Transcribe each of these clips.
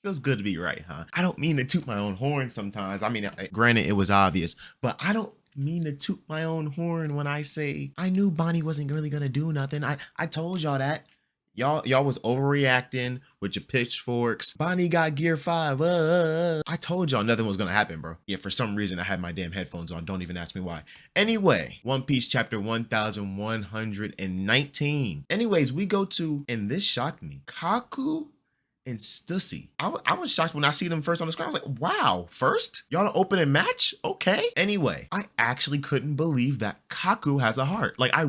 Feels good to be right, huh? I don't mean to toot my own horn sometimes. I mean, granted, it was obvious, but I don't mean to toot my own horn when I say I knew Bonnie wasn't really gonna do nothing. I told y'all that. Y'all was overreacting with your pitchforks. Bonnie got gear 5. I told y'all nothing was gonna happen, bro. Yeah, for some reason I had my damn headphones on. Don't even ask me why. Anyway, One Piece chapter 1119. Anyways, we go to, and this shocked me, Kaku and Stussy. I was shocked when I see them first on the screen. I was like, wow, first? Y'all open a match? Okay. Anyway, I actually couldn't believe that Kaku has a heart. Like, I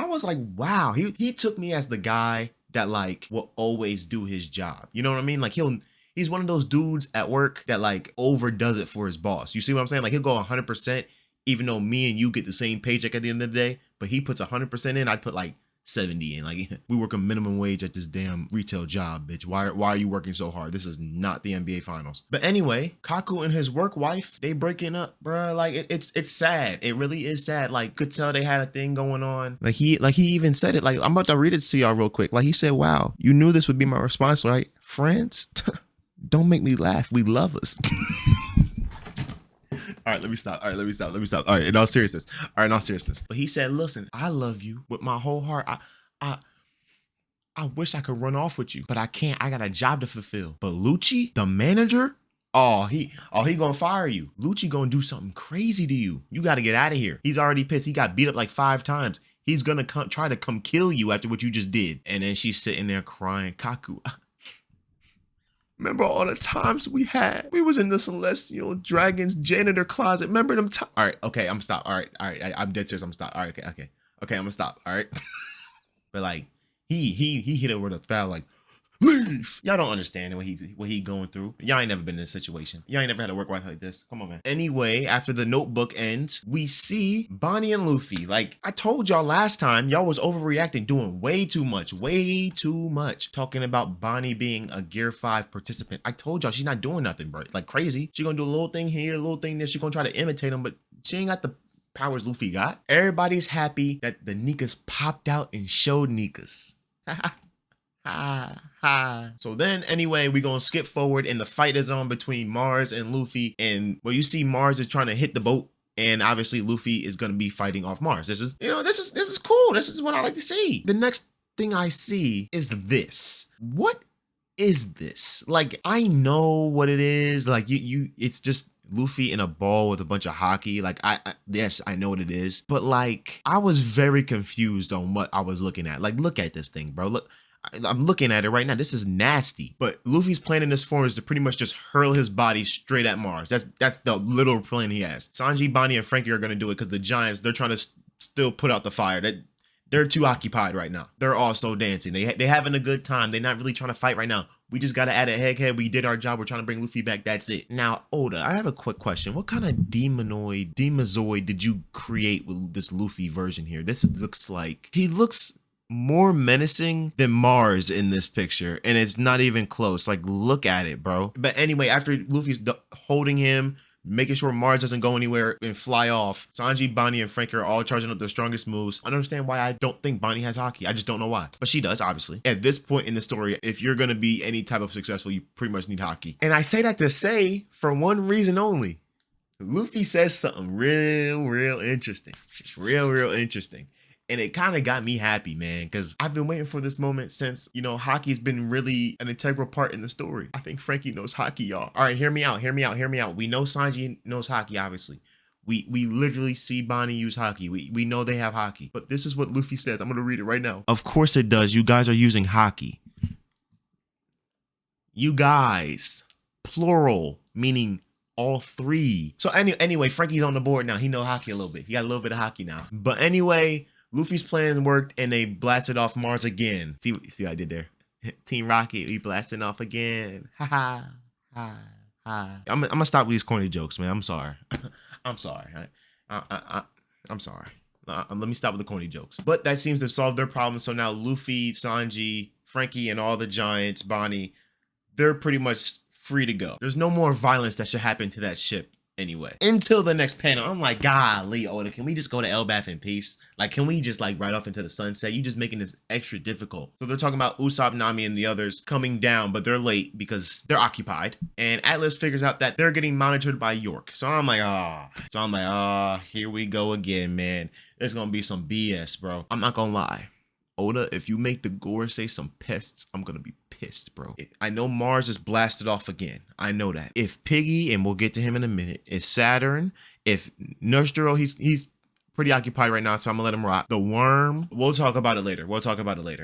was like, wow, he took me as the guy that like will always do his job. You know what I mean? Like he's one of those dudes at work that like overdoes it for his boss. You see what I'm saying? Like he'll go 100% even though me and you get the same paycheck at the end of the day, but he puts 100% in, I'd put like 70 in. Like we work a minimum wage at this damn retail job, bitch. Why are you working so hard? This is not the NBA finals. But anyway, Kaku and his work wife, they breaking up, bruh. Like it's sad. It really is sad. Like could tell they had a thing going on. Like he even said it. Like I'm about to read it to y'all real quick. Like he said, wow, you knew this would be my response, right? Friends, don't make me laugh. We love us. All right, let me stop. All right, in all seriousness. But he said, listen, I love you with my whole heart. I wish I could run off with you, but I can't. I got a job to fulfill. But Lucci, the manager, he gonna fire you. Lucci gonna do something crazy to you. You gotta get out of here. He's already pissed. He got beat up like 5 times. He's gonna try to come kill you after what you just did. And then she's sitting there crying, Kaku. Remember all the times we had? We was in the Celestial Dragon's janitor closet. Remember them times? All right, okay, I'm stop. All right, I'm dead serious. I'm stop. All right, okay, I'm gonna stop. All right, but like he hit it with a foul like leave. Y'all don't understand what he going through. Y'all ain't never been in this situation. Y'all ain't never had a work wife like this. Come on, man. Anyway, after the notebook ends, we see Bonnie and Luffy. Like I told y'all last time, y'all was overreacting, doing way too much. Talking about Bonnie being a Gear 5 participant. I told y'all she's not doing nothing, bro. Like crazy. She gonna do a little thing here, a little thing there. She gonna try to imitate him, but she ain't got the powers Luffy got. Everybody's happy that the Nikas popped out and showed Nikas. So then anyway, we gonna skip forward and the fight is on between Mars and Luffy, and well, you see Mars is trying to hit the boat, and obviously Luffy is gonna be fighting off Mars. This is cool. This is what I like to see. The next thing I see is this. What is this? Like I know what it is. Like it's just Luffy in a ball with a bunch of hockey. Like yes, I know what it is, but like I was very confused on what I was looking at. Like look at this thing, bro. Look. I'm looking at it right now. This is nasty. But Luffy's plan in this form is to pretty much just hurl his body straight at Mars. That's the literal plan he has. Sanji, Bonnie, and Frankie are gonna do it because the Giants, they're trying to still put out the fire. They're too occupied right now. They're also dancing. They having a good time. They're not really trying to fight right now. We just gotta add a head. We did our job. We're trying to bring Luffy back. That's it. Now, Oda, I have a quick question. What kind of demozoid did you create with this Luffy version here? This looks like he looks more menacing than Mars in this picture, and it's not even close. Like look at it, bro. But anyway, after Luffy's holding him, making sure Mars doesn't go anywhere and fly off, Sanji, Bonnie, and Frankie are all charging up their strongest moves. I don't understand why I don't think Bonnie has haki. I just don't know why, but she does, obviously. At this point in the story, if you're gonna be any type of successful, you pretty much need haki. And I say that to say for one reason only. Luffy says something real interesting. It's real interesting. And it kind of got me happy, man, because I've been waiting for this moment since, you know, hockey's been really an integral part in the story. I think Frankie knows hockey, y'all. All right, hear me out. We know Sanji knows hockey, obviously. We literally see Bonnie use hockey. We know they have hockey. But this is what Luffy says. I'm going to read it right now. Of course it does. You guys are using hockey. You guys. Plural, meaning all 3. So anyway, Frankie's on the board now. He know hockey a little bit. He got a little bit of hockey now. But anyway, Luffy's plan worked and they blasted off Mars again. See what I did there? Team Rocket, we blasting off again. Ha. I'm gonna stop with these corny jokes, man. I'm sorry. I'm sorry. I'm sorry. Let me stop with the corny jokes. But that seems to solve their problem. So now Luffy, Sanji, Frankie, and all the Giants, Bonnie, they're pretty much free to go. There's no more violence that should happen to that ship Anyway, until the next panel, I'm like, golly, Oda, can we just go to Elbaf in peace? Like, can we just like ride off into the sunset? You just making this extra difficult. So they're talking about Usopp, Nami, and the others coming down, but they're late because they're occupied. And Atlas figures out that they're getting monitored by York. So I'm like, here we go again, man. There's gonna be some BS, bro. I'm not gonna lie. Oda, if you make the Gore say some pests, I'm gonna be pissed, bro. I know Mars is blasted off again. I know that. If Piggy, and we'll get to him in a minute, if Saturn, if Nurse Duro, he's pretty occupied right now, so I'm gonna let him rock. The Worm, we'll talk about it later.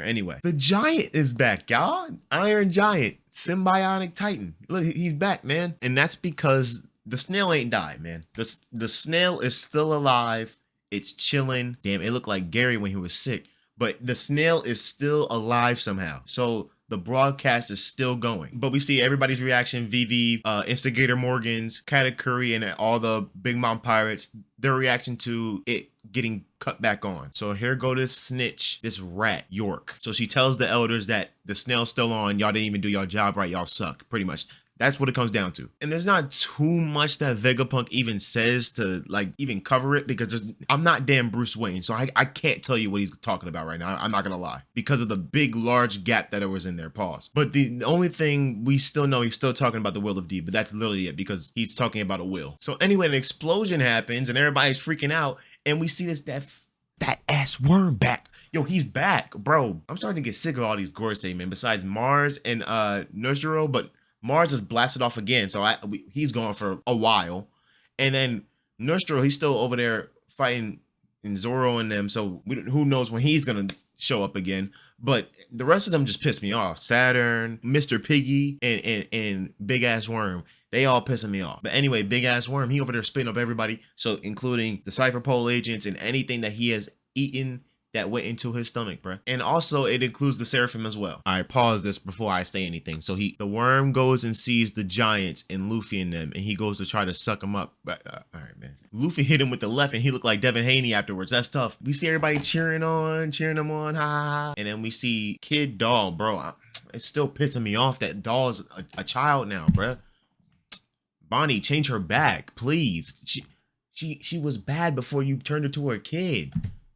Anyway, the Giant is back, y'all. Iron Giant, Symbiotic Titan. Look, he's back, man. And that's because the snail ain't died, man. The snail is still alive. It's chilling. Damn, it looked like Gary when he was sick. But the snail is still alive somehow. So the broadcast is still going. But we see everybody's reaction. Vivi, Instigator Morgan's, Katakuri, and all the Big Mom Pirates, their reaction to it getting cut back on. So here go this snitch, this rat, York. So she tells the elders that the snail's still on. Y'all didn't even do your job right. Y'all suck, pretty much. That's what it comes down to. And there's not too much that Vegapunk even says to like even cover it, because I'm not damn Bruce Wayne. So I can't tell you what he's talking about right now. I'm not gonna lie, because of the big, large gap that it was in there, pause. But the only thing we still know, he's still talking about the will of D, but that's literally it, because he's talking about a will. So anyway, an explosion happens and everybody's freaking out. And we see that ass worm back. Yo, he's back, bro. I'm starting to get sick of all these Gorosei, man, besides Mars and Nurjiro, but Mars is blasted off again, so he's gone for a while. And then Nurstro, he's still over there fighting in Zoro and them, so who knows when he's gonna show up again. But the rest of them just piss me off. Saturn, Mr. Piggy, and Big Ass Worm. They all pissing me off. But anyway, Big Ass Worm, he over there spitting up everybody, so including the Cypher Pole agents and anything that he has eaten that went into his stomach, bro. And also it includes the Seraphim as well. All right, pause this before I say anything. So the worm goes and sees the giants and Luffy and them, and he goes to try to suck them up. But all right, man. Luffy hit him with the left, and he looked like Devin Haney afterwards. That's tough. We see everybody cheering him on, ha ha ha. And then we see Kid Doll, bro. It's still pissing me off that Doll's a child now, bro. Bonnie, change her back, please. She was bad before you turned her to a kid.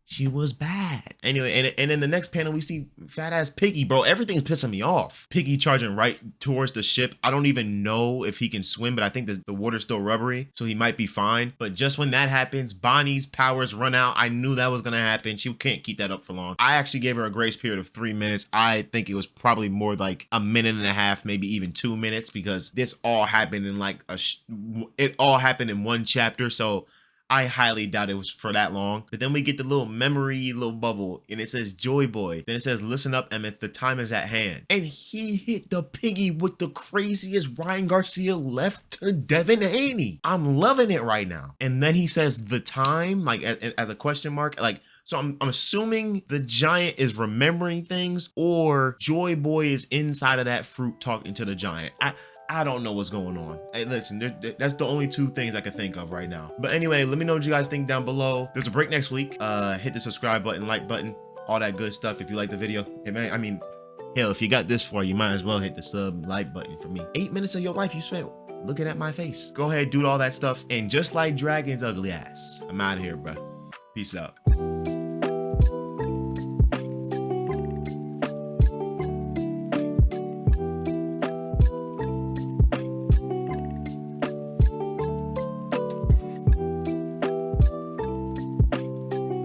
She was bad. Anyway, and in the next panel, we see fat ass Piggy, bro. Everything's pissing me off. Piggy charging right towards the ship. I don't even know if he can swim, but I think the water's still rubbery, so he might be fine. But just when that happens, Bonnie's powers run out. I knew that was gonna happen. She can't keep that up for long. I actually gave her a grace period of 3 minutes. I think it was probably more like a minute and a half, maybe even 2 minutes, because this all happened in like it all happened in one chapter. So I highly doubt it was for that long. But then we get the little memory little bubble, and it says Joyboy. Then it says, listen up, Emmett, the time is at hand. And he hit the Piggy with the craziest Ryan Garcia left to Devin Haney. I'm loving it right now. And then he says the time, like as a question mark, like, so I'm assuming the giant is remembering things, or Joyboy is inside of that fruit talking to the giant. I don't know what's going on. Hey, listen, that's the only two things I can think of right now. But anyway, let me know what you guys think down below. There's a break next week. Hit the subscribe button, like button, all that good stuff if you like the video. Hey, man, I mean, hell, if you got this far, you might as well hit the sub like button for me. 8 minutes of your life you spent looking at my face. Go ahead, do all that stuff. And just like Dragon's ugly ass, I'm out of here, bro. Peace out.